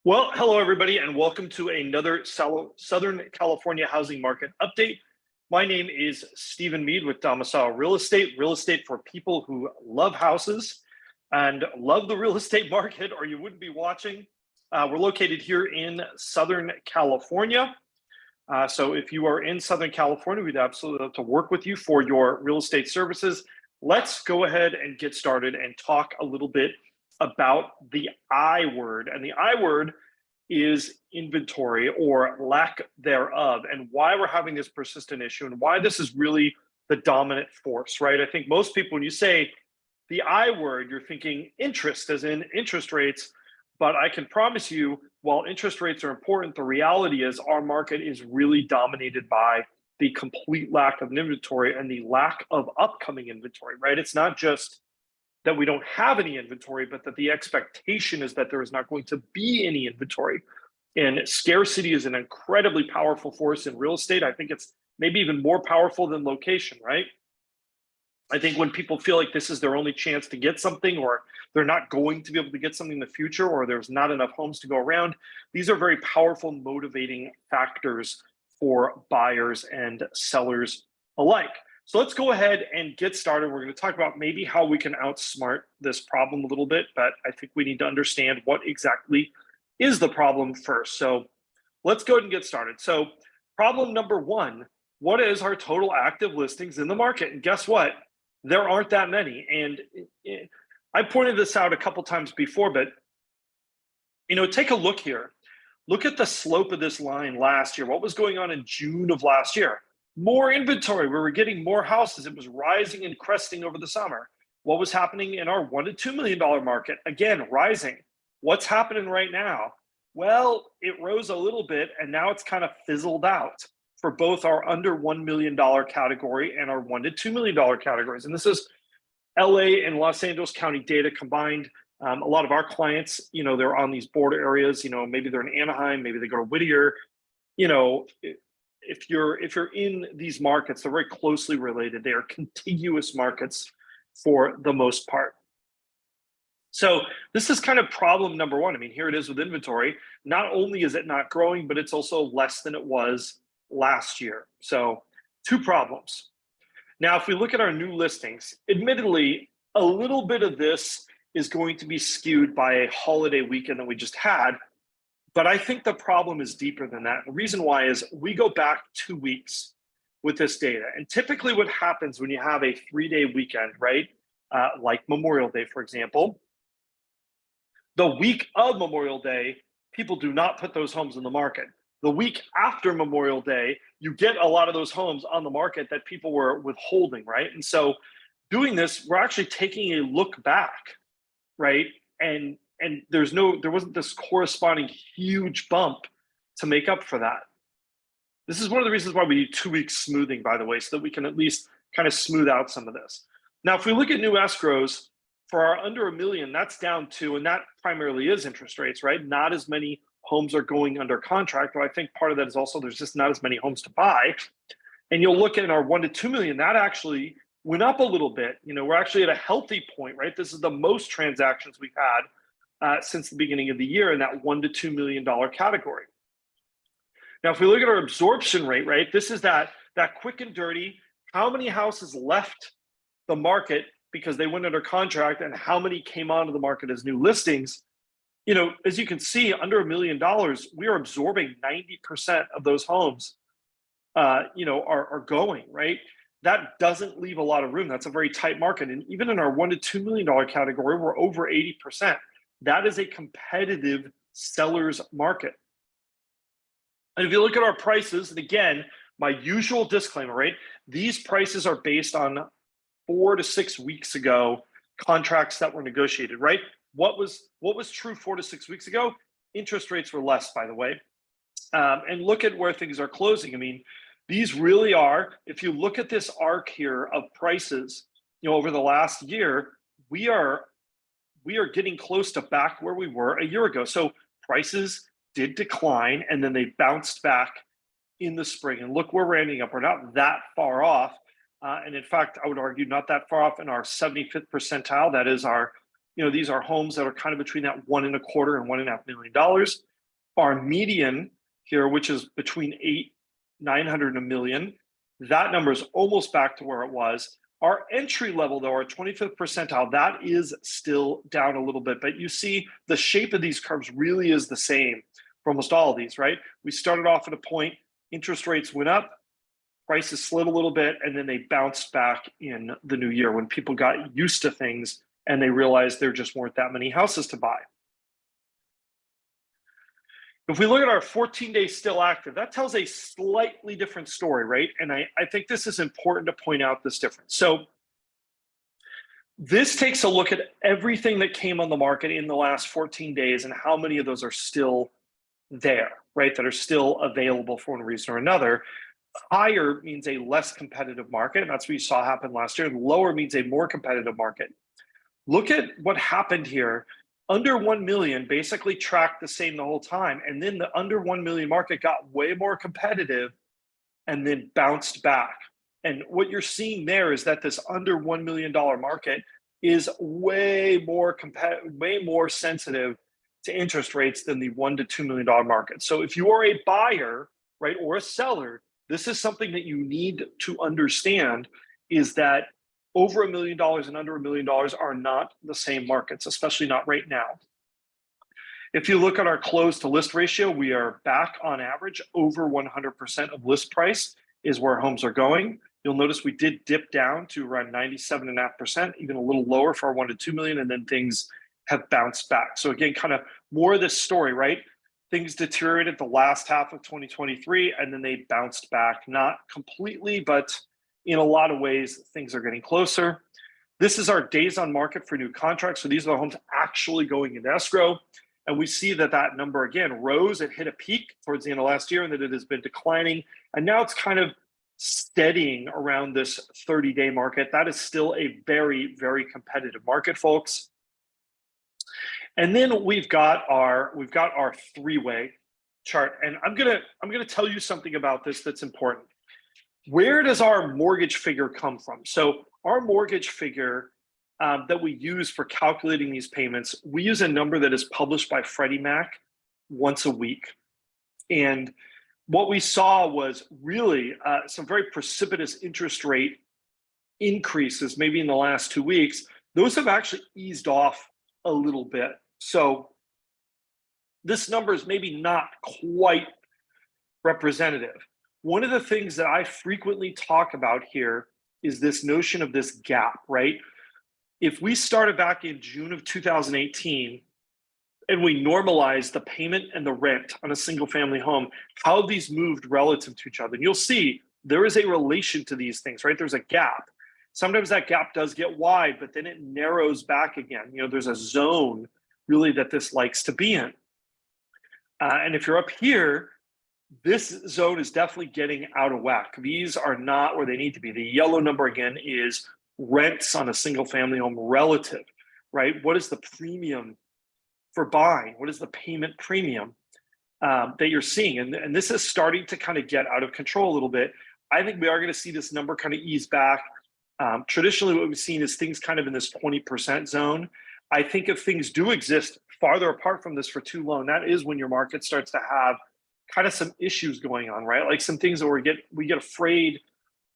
Well, hello everybody, and welcome to another Southern California housing market update. My name is Stephen Meade with Domicile real estate for people who love houses and love the real estate market, or you wouldn't be watching. We're located here in Southern California. So if you are in Southern California, we'd absolutely love to work with you for your real estate services. Let's go ahead and get started and talk a little bit about the I word. And the I word is inventory or lack thereof, and why we're having this persistent issue and why this is really the dominant force, right? I think most people, when you say the I word, you're thinking interest, as in interest rates. But I can promise you, while interest rates are important, the reality is our market is really dominated by the complete lack of inventory and the lack of upcoming inventory, right? It's not just that we don't have any inventory, but that the expectation is that there is not going to be any inventory. And scarcity is an incredibly powerful force in real estate. I think it's maybe even more powerful than location, right? I think when people feel like this is their only chance to get something, or they're not going to be able to get something in the future, or there's not enough homes to go around, these are very powerful motivating factors for buyers and sellers alike. So let's go ahead and get started. We're going to talk about maybe how we can outsmart this problem a little bit, but I think we need to understand what exactly is the problem first. So let's go ahead and get started. So problem number one, what is our total active listings in the market? And guess what? There aren't that many. And I pointed this out a couple times before, but take a look here. Look at the slope of this line last year. What was going on in June of last year? More inventory. We were getting more houses. It was rising and cresting over the summer. What was happening in our $1 to $2 million market? Again, rising. What's happening right now? Well, it rose a little bit, and now it's kind of fizzled out for both our under $1 million category and our $1 to $2 million categories. And this is LA and Los Angeles County data combined. A lot of our clients, they're on these border areas. Maybe they're in Anaheim, maybe they go to Whittier. If you're in these markets, they're very closely related. They are contiguous markets for the most part. So this is kind of problem number one. I mean, here it is with inventory. Not only is it not growing, but it's also less than it was last year. So two problems. Now, if we look at our new listings, admittedly, a little bit of this is going to be skewed by a holiday weekend that we just had. But I think the problem is deeper than that. The reason why is we go back 2 weeks with this data. And typically what happens when you have a 3-day weekend, right? Like Memorial Day, for example, the week of Memorial Day, people do not put those homes in the market. The week after Memorial Day, you get a lot of those homes on the market that people were withholding, right? And so doing this, we're actually taking a look back, right? And there wasn't this corresponding huge bump to make up for that. This is one of the reasons why we need 2 weeks smoothing, by the way, so that we can at least kind of smooth out some of this. Now, if we look at new escrows for our under $1 million, that's down too, and that primarily is interest rates, right? Not as many homes are going under contract, but I think part of that is also there's just not as many homes to buy. And you'll look at our $1 to $2 million, that actually went up a little bit. We're actually at a healthy point, right? This is the most transactions we've had since the beginning of the year in that $1 to $2 million category. Now, if we look at our absorption rate, right, this is that quick and dirty, how many houses left the market because they went under contract and how many came onto the market as new listings. As you can see, under $1 million, we are absorbing 90% of those homes, are going, right? That doesn't leave a lot of room. That's a very tight market. And even in our $1 to $2 million category, we're over 80%. That is a competitive seller's market. And if you look at our prices, and again, my usual disclaimer, right? These prices are based on 4 to 6 weeks ago contracts that were negotiated, right? What was true 4 to 6 weeks ago? Interest rates were less, by the way. And look at where things are closing. I mean, these really are, if you look at this arc here of prices, over the last year, we are getting close to back where we were a year ago. So prices did decline and then they bounced back in the spring. And look where we're ending up. We're not that far off. And in fact, I would argue not that far off in our 75th percentile. That is our, these are homes that are kind of between that $1.25 and $1.5 million. Our median here, which is between 900 and a million, that number is almost back to where it was. Our entry level, though, our 25th percentile, that is still down a little bit. But you see the shape of these curves really is the same for almost all of these, right? We started off at a point, interest rates went up, prices slid a little bit, and then they bounced back in the new year when people got used to things and they realized there just weren't that many houses to buy. If we look at our 14-day still active, that tells a slightly different story, right? And I think this is important to point out this difference. So this takes a look at everything that came on the market in the last 14 days and how many of those are still there, right? That are still available for one reason or another. Higher means a less competitive market, and that's what you saw happen last year. And lower means a more competitive market. Look at what happened here. Under 1 million basically tracked the same the whole time. And then the under 1 million market got way more competitive and then bounced back. And what you're seeing there is that this under $1 million market is way more sensitive to interest rates than the $1 to $2 million market. So if you are a buyer, right, or a seller, this is something that you need to understand, is that over $1 million and under $1 million are not the same markets, especially not right now. If you look at our close to list ratio, we are back on average over 100% of list price is where homes are going. You'll notice we did dip down to around 97.5%, even a little lower for our 1 to 2 million, and then things have bounced back. So again, kind of more of this story, right? Things deteriorated the last half of 2023, and then they bounced back, not completely, but in a lot of ways, things are getting closer. This is our days on market for new contracts. So these are the homes actually going into escrow. And we see that that number, again, rose. It hit a peak towards the end of last year, and that it has been declining. And now it's kind of steadying around this 30-day market. That is still a very, very competitive market, folks. And then we've got our three-way chart. And I'm gonna tell you something about this that's important. Where does our mortgage figure come from? So our mortgage figure that we use for calculating these payments, we use a number that is published by Freddie Mac once a week. And what we saw was really some very precipitous interest rate increases, maybe in the last 2 weeks. Those have actually eased off a little bit. So this number is maybe not quite representative. One of the things that I frequently talk about here is this notion of this gap, right? If we started back in June of 2018 and we normalized the payment and the rent on a single family home, how these moved relative to each other. And you'll see there is a relation to these things, right? There's a gap. Sometimes that gap does get wide, but then it narrows back again. You know, there's a zone really that this likes to be in. And if you're up here, this zone is definitely getting out of whack. These are not where they need to be. The yellow number, again, is rents on a single family home relative, right? What is the premium for buying? What is the payment premium that you're seeing? And this is starting to kind of get out of control a little bit. I think we are going to see this number kind of ease back. Traditionally, what we've seen is things kind of in this 20% zone. I think if things do exist farther apart from this for too long, that is when your market starts to have kind of some issues going on, right? Like some things that we get afraid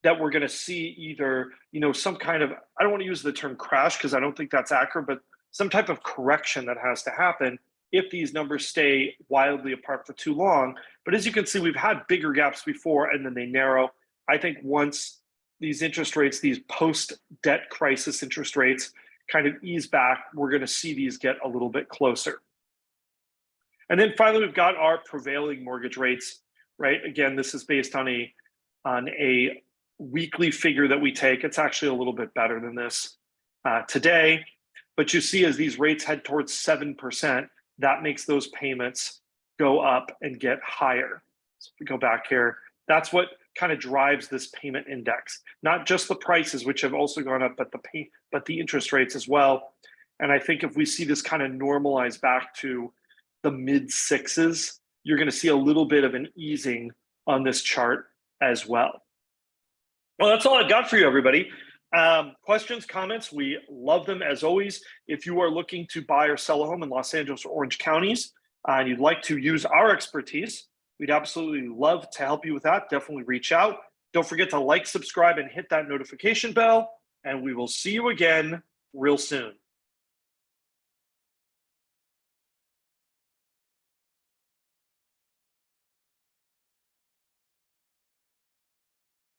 that we're going to see either, you know, some kind of, I don't want to use the term crash because I don't think that's accurate, but some type of correction that has to happen if these numbers stay wildly apart for too long. But as you can see, we've had bigger gaps before and then they narrow. I think once these interest rates, these post-debt crisis interest rates kind of ease back, we're going to see these get a little bit closer. And then finally, we've got our prevailing mortgage rates, right? Again, this is based on a weekly figure that we take. It's actually a little bit better than this today. But you see as these rates head towards 7%, that makes those payments go up and get higher. So if we go back here, that's what kind of drives this payment index. Not just the prices, which have also gone up, but the interest rates as well. And I think if we see this kind of normalize back to the mid sixes, you're going to see a little bit of an easing on this chart as well. Well, that's all I've got for you, everybody. Questions, comments, we love them as always. If you are looking to buy or sell a home in Los Angeles or Orange counties, and you'd like to use our expertise, we'd absolutely love to help you with that. Definitely reach out. Don't forget to like, subscribe, and hit that notification bell, and we will see you again real soon.